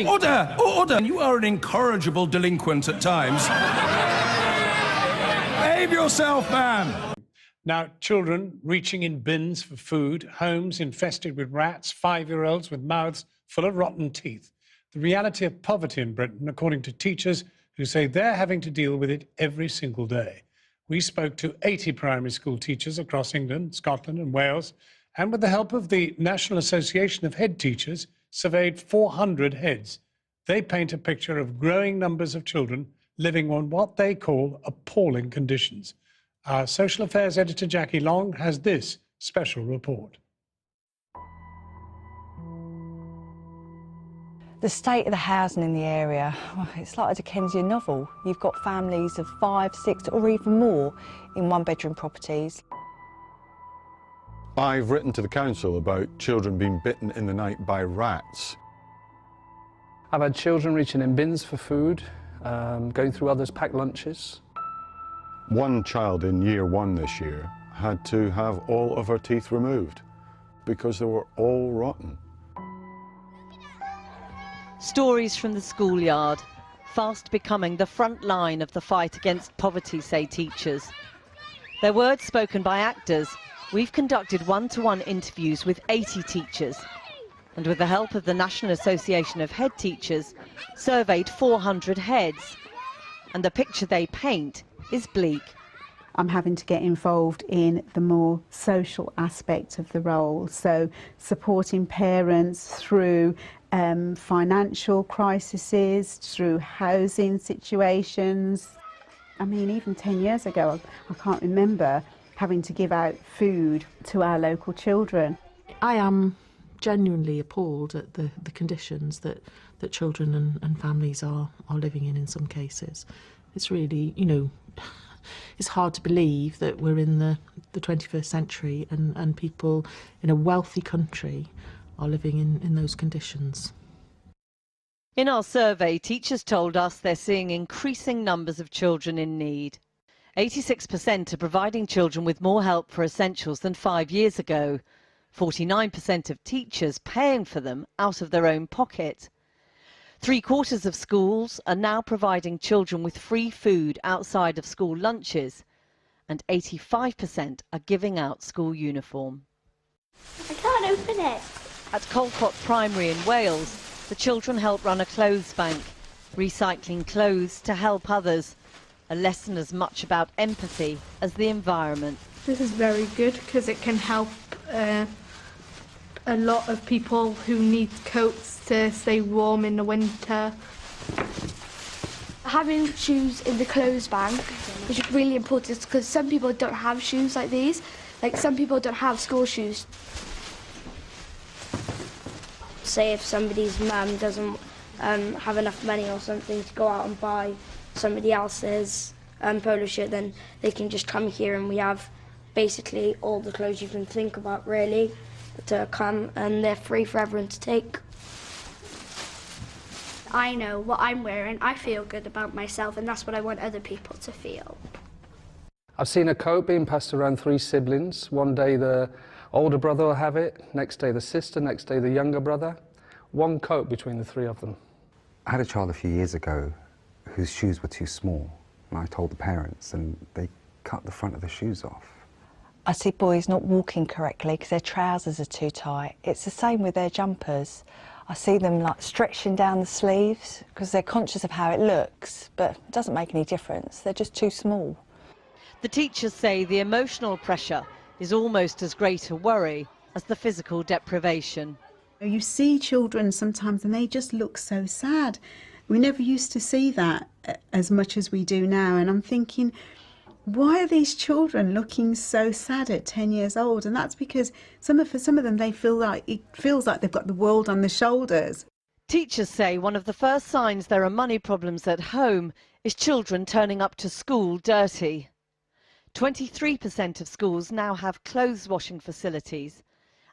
Order! Order! You are an incorrigible delinquent at times. Behave yourself, man! Now, children reaching in bins for food, homes infested with rats, 5-year-olds with mouths full of rotten teeth. The reality of poverty in Britain, according to teachers who say they're having to deal with it every single day. We spoke to 80 primary school teachers across England, Scotland and Wales, and with the help of the National Association of Head Teachers, surveyed 400 heads. They paint a picture of growing numbers of children living on what they call appalling conditions. Our social affairs editor, Jackie Long, has this special report. The state of the housing in the area, it's like a Dickensian novel. You've got families of 5, 6 or even more in one-bedroom properties. I've written to the council about children being bitten in the night by rats. I've had children reaching in bins for food, going through others' packed lunches. One child in year 1 this year had to have all of her teeth removed because they were all rotten. Stories from the schoolyard, fast becoming the front line of the fight against poverty, say teachers. Their words spoken by actors. We've conducted one-to-one interviews with 80 teachers and with the help of the National Association of Head Teachers, surveyed 400 heads. And the picture they paint is bleak. I'm having to get involved in the more social aspect of the role, so supporting parents through financial crises, through housing situations. I mean, even 10 years ago, I can't remember having to give out food to our local children. I am genuinely appalled at the conditions that children and families are living in some cases. It's really, you know, it's hard to believe that we're in the 21st century and people in a wealthy country are living in those conditions. In our survey, teachers told us they're seeing increasing numbers of children in need. 86% are providing children with more help for essentials than 5 years ago. 49% of teachers paying for them out of their own pocket. 3/4 of schools are now providing children with free food outside of school lunches, and 85% are giving out school uniform. I can't open it. At Colcott Primary in Wales, the children help run a clothes bank, recycling clothes to help others, a lesson as much about empathy as the environment. This is very good because it can help a lot of people who need coats to stay warm in the winter. Having shoes in the clothes bank is really important because some people don't have shoes like these. Like some people don't have school shoes. Say if somebody's mum doesn't have enough money or something to go out and buy somebody else's polo shirt, then they can just come here and we have basically all the clothes you can think about really to come, and they're free for everyone to take. I know what I'm wearing, I feel good about myself, and that's what I want other people to feel. I've seen a coat being passed around 3 siblings. One day the older brother will have it, next day the sister, next day the younger brother. One coat between the 3 of them. I had a child a few years ago whose shoes were too small, and I told the parents, and they cut the front of the shoes off. I see boys not walking correctly because their trousers are too tight. It's the same with their jumpers. I see them like stretching down the sleeves because they're conscious of how it looks, but it doesn't make any difference. They're just too small. The teachers say the emotional pressure is almost as great a worry as the physical deprivation. You see children sometimes and they just look so sad. We never used to see that as much as we do now, and I'm thinking, why are these children looking so sad at 10 years old? And that's because for some of them it feels like they've got the world on their shoulders. Teachers say one of the first signs there are money problems at home is children turning up to school dirty. 23% of schools now have clothes washing facilities,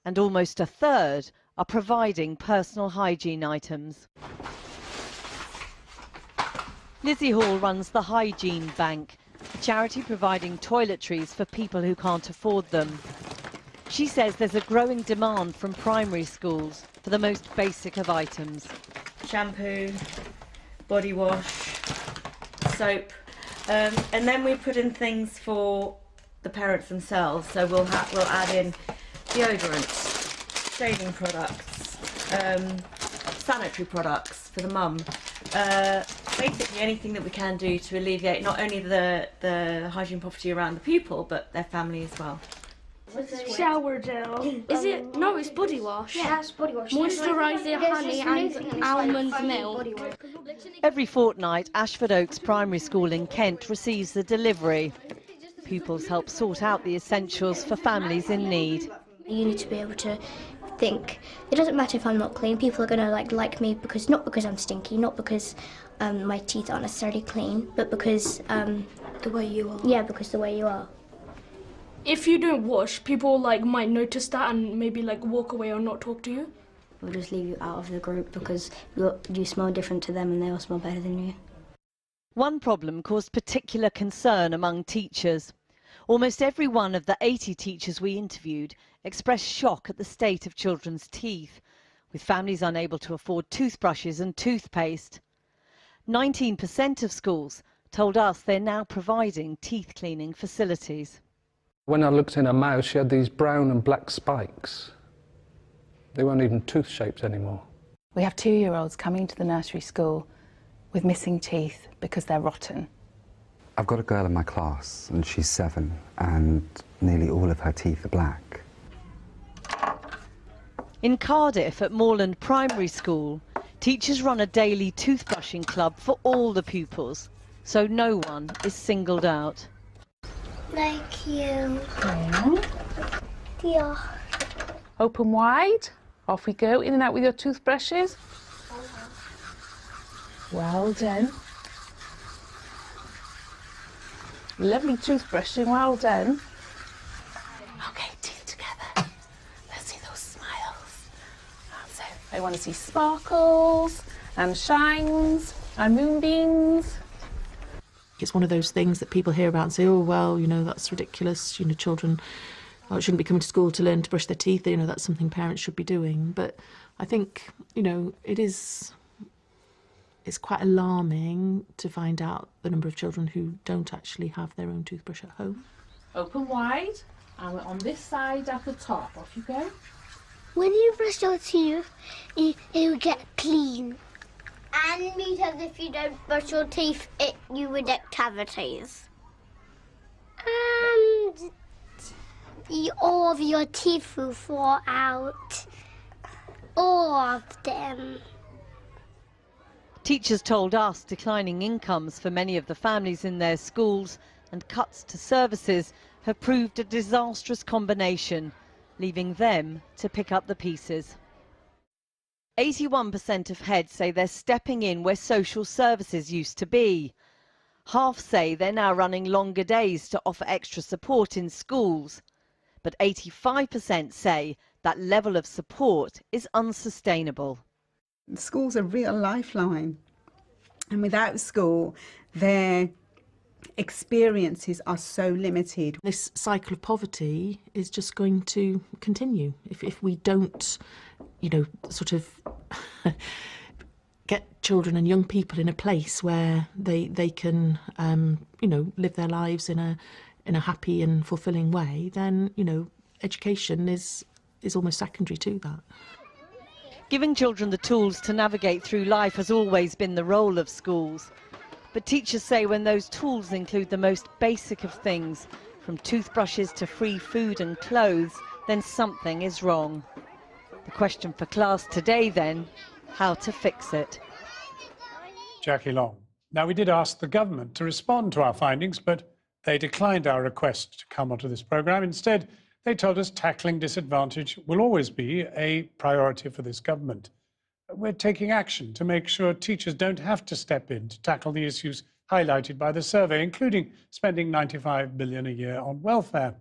and almost a third are providing personal hygiene items. Lizzie Hall runs the Hygiene Bank, a charity providing toiletries for people who can't afford them. She says there's a growing demand from primary schools for the most basic of items. shampoo, body wash, soap, and then we put in things for the parents themselves. So we'll add in deodorants, shaving products, sanitary products for the mum. Basically anything that we can do to alleviate not only the hygiene poverty around the pupil, but their family as well. Shower gel. Is it? No, it's body wash. Yeah, it's body wash. Moisturiser, honey and almond milk. Every fortnight, Ashford Oaks Primary School in Kent receives the delivery. Pupils help sort out the essentials for families in need. You need to be able to think, it doesn't matter if I'm not clean, people are going to like me because, not because I'm stinky, not because my teeth aren't necessarily clean, but because the way you are. Yeah, because the way you are. If you don't wash, people might notice that and maybe walk away or not talk to you. They'll just leave you out of the group because you smell different to them and they all smell better than you. One problem caused particular concern among teachers. Almost every one of the 80 teachers we interviewed expressed shock at the state of children's teeth, with families unable to afford toothbrushes and toothpaste. 19% of schools told us they're now providing teeth cleaning facilities. When I looked in her mouth, she had these brown and black spikes. They weren't even tooth shaped anymore. We have 2-year-olds coming to the nursery school with missing teeth because they're rotten. I've got a girl in my class and she's 7 and nearly all of her teeth are black. In Cardiff at Moorland Primary School, teachers run a daily toothbrushing club for all the pupils, so no one is singled out. Thank you. Yeah. Open wide. Off we go, in and out with your toothbrushes. Well done. Lovely toothbrushing, well done. Okay, teeth together. Let's see those smiles. That's it. I want to see sparkles and shines and moonbeams. It's one of those things that people hear about and say, oh, well, that's ridiculous. Children shouldn't be coming to school to learn to brush their teeth. That's something parents should be doing. But I think, it's quite alarming to find out the number of children who don't actually have their own toothbrush at home. Open wide, and we're on this side at the top. Off you go. When you brush your teeth, you get clean. And because if you don't brush your teeth, you would get cavities. And all of your teeth will fall out. All of them. Teachers told us declining incomes for many of the families in their schools and cuts to services have proved a disastrous combination, leaving them to pick up the pieces. 81% of heads say they're stepping in where social services used to be. Half say they're now running longer days to offer extra support in schools. But 85% say that level of support is unsustainable. The school's a real lifeline, and without school, their experiences are so limited. This cycle of poverty is just going to continue if we don't, sort of get children and young people in a place where they can, live their lives in a happy and fulfilling way. Then, education is almost secondary to that. Giving children the tools to navigate through life has always been the role of schools. But teachers say when those tools include the most basic of things, from toothbrushes to free food and clothes, then something is wrong. The question for class today then, how to fix it. Jackie Long. Now, we did ask the government to respond to our findings, but they declined our request to come onto this programme. Instead, they told us tackling disadvantage will always be a priority for this government. We're taking action to make sure teachers don't have to step in to tackle the issues highlighted by the survey, including spending $95 billion a year on welfare.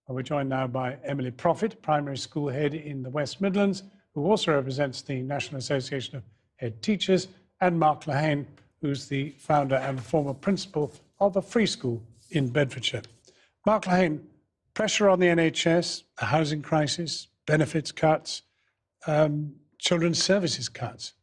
We're joined now by Emily Profit, primary school head in the West Midlands, who also represents the National Association of Head Teachers, and Mark Lehane, who's the founder and former principal of a free school in Bedfordshire. Mark Lehane, pressure on the NHS, the housing crisis, benefits cuts, children's services cuts.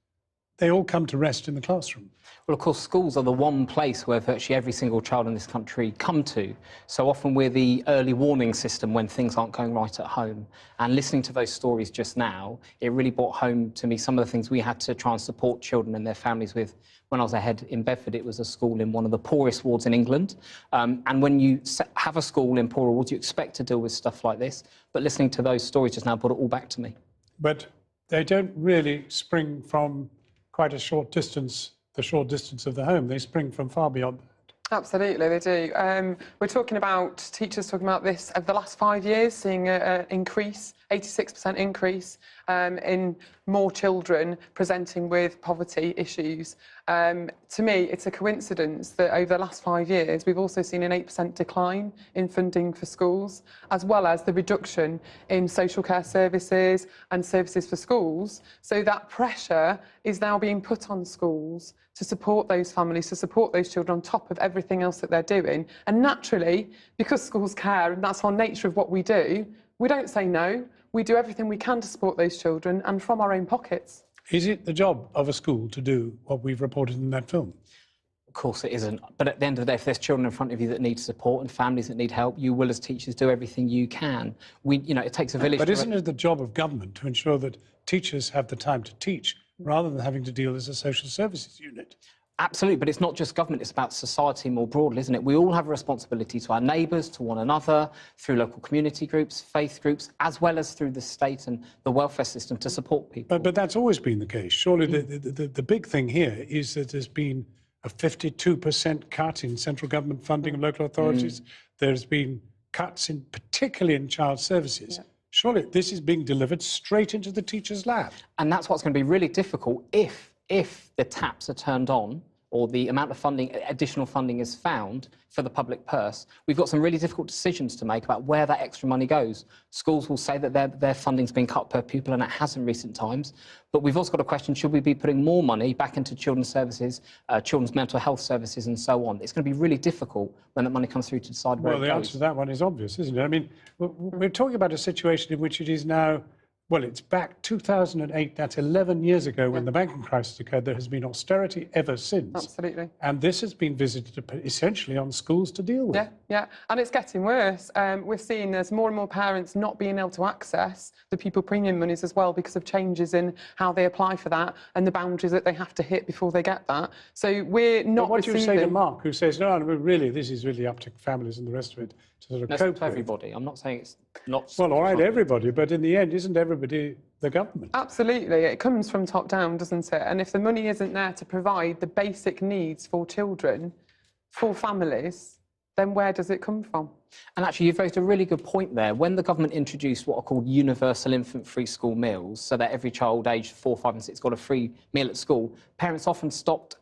they all come to rest in the classroom. Well, of course, schools are the one place where virtually every single child in this country come to. So often we're the early warning system when things aren't going right at home. And listening to those stories just now, it really brought home to me some of the things we had to try and support children and their families with. When I was ahead in Bedford, it was a school in one of the poorest wards in England. And when you have a school in poorer wards, you expect to deal with stuff like this. But listening to those stories just now brought it all back to me. But they don't really spring from quite a short distance, the short distance of the home. They spring from far beyond that. Absolutely, they do. We're talking about teachers talking about this over the last 5 years, seeing an increase, 86% increase in more children presenting with poverty issues. To me, it's a coincidence that over the last 5 years, we've also seen an 8% decline in funding for schools, as well as the reduction in social care services and services for schools. So that pressure is now being put on schools to support those families, to support those children on top of everything else that they're doing. And naturally, because schools care, and that's our nature of what we do, we don't say no. We do everything we can to support those children, and from our own pockets. Is it the job of a school to do what we've reported in that film? Of course it isn't. But at the end of the day, if there's children in front of you that need support and families that need help, you will, as teachers, do everything you can. It takes a village. But isn't it the job of government to ensure that teachers have the time to teach, rather than having to deal as a social services unit? Absolutely, but it's not just government, it's about society more broadly, isn't it? We all have a responsibility to our neighbours, to one another, through local community groups, faith groups, as well as through the state and the welfare system to support people. But that's always been the case. Surely the big thing here is that there's been a 52% cut in central government funding of local authorities. There's been cuts, particularly in child services. Yeah. Surely this is being delivered straight into the teacher's lap. And that's what's going to be really difficult if the taps are turned on or the amount of funding, additional funding is found for the public purse. We've got some really difficult decisions to make about where that extra money goes. Schools will say that their funding's been cut per pupil, and it has in recent times. But we've also got a question, should we be putting more money back into children's services, children's mental health services and so on? It's going to be really difficult when that money comes through to decide where it goes. Well, the answer to that one is obvious, isn't it? I mean, we're talking about a situation in which it is now, well, it's back 2008, that's 11 years ago when the banking crisis occurred. There has been austerity ever since. Absolutely. And this has been visited essentially on schools to deal with. Yeah, and it's getting worse. We're seeing there's more and more parents not being able to access the pupil premium monies as well because of changes in how they apply for that and the boundaries that they have to hit before they get that. So we're not What do you receiving... say to Mark, who says, no, really, this is really up to families and the rest of it to sort of That's cope to everybody. I'm not saying it's not... Well, all right, everybody, but in the end, isn't everybody the government? Absolutely. It comes from top down, doesn't it? And if the money isn't there to provide the basic needs for children, for families, then where does it come from? And actually, you've raised a really good point there. When the government introduced what are called universal infant free school meals, so that every child aged 4, 5 and 6 got a free meal at school, parents often stopped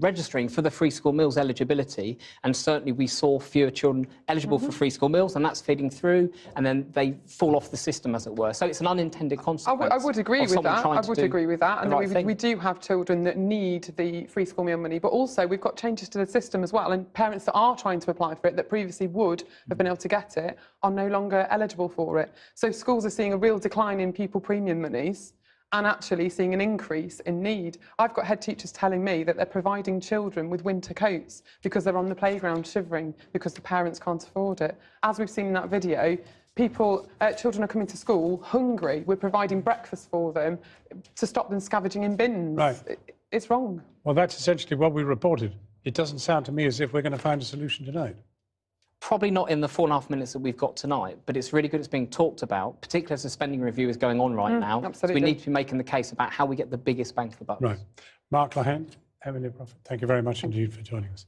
registering for the free school meals eligibility, and certainly we saw fewer children eligible for free school meals, and that's feeding through, and then they fall off the system, as it were. So it's an unintended consequence. I would agree with that. I would agree with that. And we do have children that need the free school meal money, but also we've got changes to the system as well, and parents that are trying to apply for it that previously would have been able to get it are no longer eligible for it. So schools are seeing a real decline in pupil premium monies and actually seeing an increase in need. I've got head teachers telling me that they're providing children with winter coats because they're on the playground shivering because the parents can't afford it. As we've seen in that video, children are coming to school hungry. We're providing breakfast for them to stop them scavenging in bins. Right. It's wrong. Well, that's essentially what we reported. It doesn't sound to me as if we're going to find a solution tonight. Probably not in the 4.5 minutes that we've got tonight, but it's really good it's being talked about, particularly as the spending review is going on right now. Absolutely. So we need to be making the case about how we get the biggest bang for the buck. Right. Mark Lahan, Emily Prophet, thank you very much indeed for joining us.